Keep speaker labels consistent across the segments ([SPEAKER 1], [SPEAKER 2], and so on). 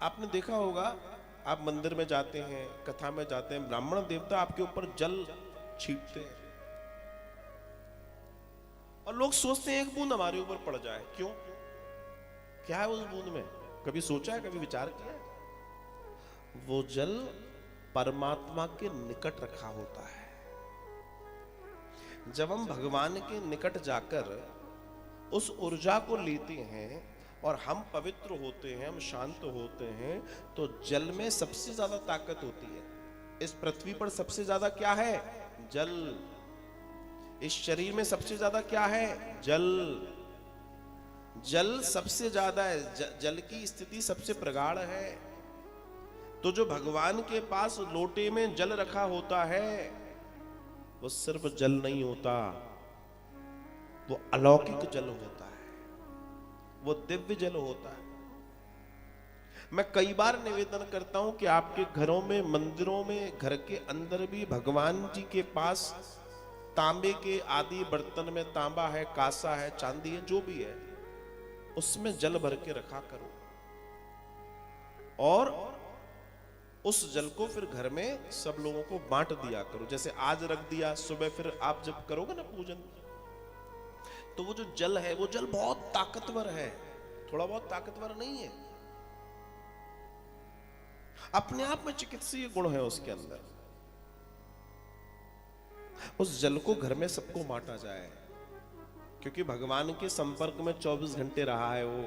[SPEAKER 1] आपने देखा होगा, आप मंदिर में जाते हैं, कथा में जाते हैं, ब्राह्मण देवता आपके ऊपर जल छींटते हैं और लोग सोचते हैं एक बूंद हमारे ऊपर पड़ जाए। क्यों? क्या है उस बूंद में? कभी सोचा है, कभी विचार किया है? वो जल परमात्मा के निकट रखा होता है। जब हम भगवान के निकट जाकर उस ऊर्जा को लेते हैं और हम पवित्र होते हैं, हम शांत होते हैं, तो जल में सबसे ज्यादा ताकत होती है। इस पृथ्वी पर सबसे ज्यादा क्या है? जल। इस शरीर में सबसे ज्यादा क्या है? जल। जल सबसे ज्यादा है, जल की स्थिति सबसे प्रगाढ़ है। तो जो भगवान के पास लोटे में जल रखा होता है, वो सिर्फ जल नहीं होता, वो अलौकिक जल होता है, वो दिव्य जल होता है। मैं कई बार निवेदन करता हूं कि आपके घरों में, मंदिरों में, घर के अंदर भी भगवान जी के पास तांबे के आदि बर्तन में, तांबा है, कांसा है, चांदी है, जो भी है, उसमें जल भर के रखा करो और उस जल को फिर घर में सब लोगों को बांट दिया करो। जैसे आज रख दिया, सुबह फिर आप जब करोगे ना पूजन, तो वो जो जल है, वो जल बहुत ताकतवर है, थोड़ा बहुत ताकतवर नहीं है, अपने आप में चिकित्सीय गुण है उसके अंदर। उस जल को घर में सबको बांटा जाए, क्योंकि भगवान के संपर्क में 24 घंटे रहा है वो,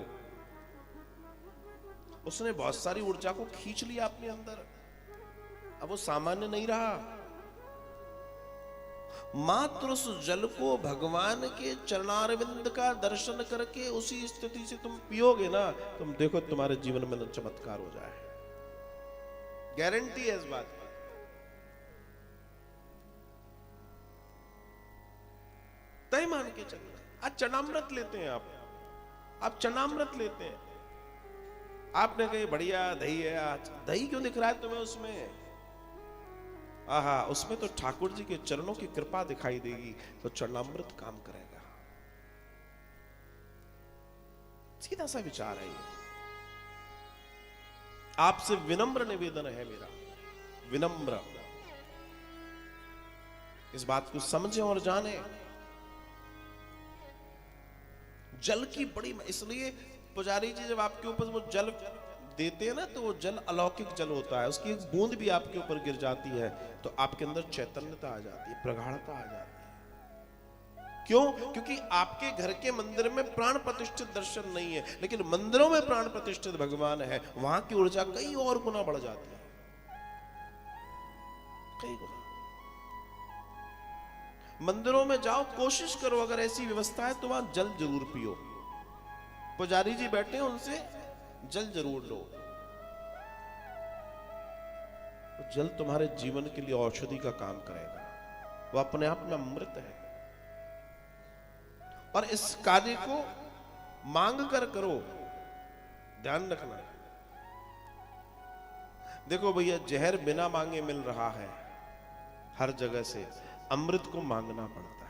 [SPEAKER 1] उसने बहुत सारी ऊर्जा को खींच लिया अपने अंदर, अब वो सामान्य नहीं रहा। मात्र उस जल को भगवान के चरणारविंद का दर्शन करके उसी स्थिति से तुम पियोगे ना, तुम देखो तुम्हारे जीवन में चमत्कार हो जाए, गारंटी है इस बात की। तय मान के चलना। आज चरणामृत लेते हैं आप चरणामृत लेते हैं, आपने कही बढ़िया दही है, आज दही क्यों दिख रहा है तुम्हें उसमें? आहा, उसमें तो ठाकुर जी के चरणों की कृपा दिखाई देगी, तो चरणामृत काम करेगा। सीधा सा विचार है ये। आपसे विनम्र निवेदन है मेरा, विनम्र, इस बात को समझें और जाने। जल की बड़ी, इसलिए पुजारी जी जब आपके ऊपर वो जल देते हैं ना, तो वो जल अलौकिक जल होता है, उसकी एक बूंद भी आपके ऊपर गिर जाती है तो आपके अंदर चैतन्यता आ जाती है, प्रगाढ़ता आ जाती है। क्यों? क्योंकि आपके घर के मंदिर में प्राण प्रतिष्ठित दर्शन नहीं है, लेकिन मंदिरों में प्राण प्रतिष्ठित भगवान है, वहां की ऊर्जा कई और गुना बढ़ जाती है, कई गुना। मंदिरों में जाओ, कोशिश करो, अगर ऐसी व्यवस्था है तो वहां जल जरूर पियो। पुजारी जी बैठे हैं, उनसे जल जरूर लो। तो जल तुम्हारे जीवन के लिए औषधि का काम करेगा, वो अपने आप में अमृत है। और इस कार्य को मांग कर करो, ध्यान रखना। देखो भैया, जहर बिना मांगे मिल रहा है हर जगह से, अमृत को मांगना पड़ता है।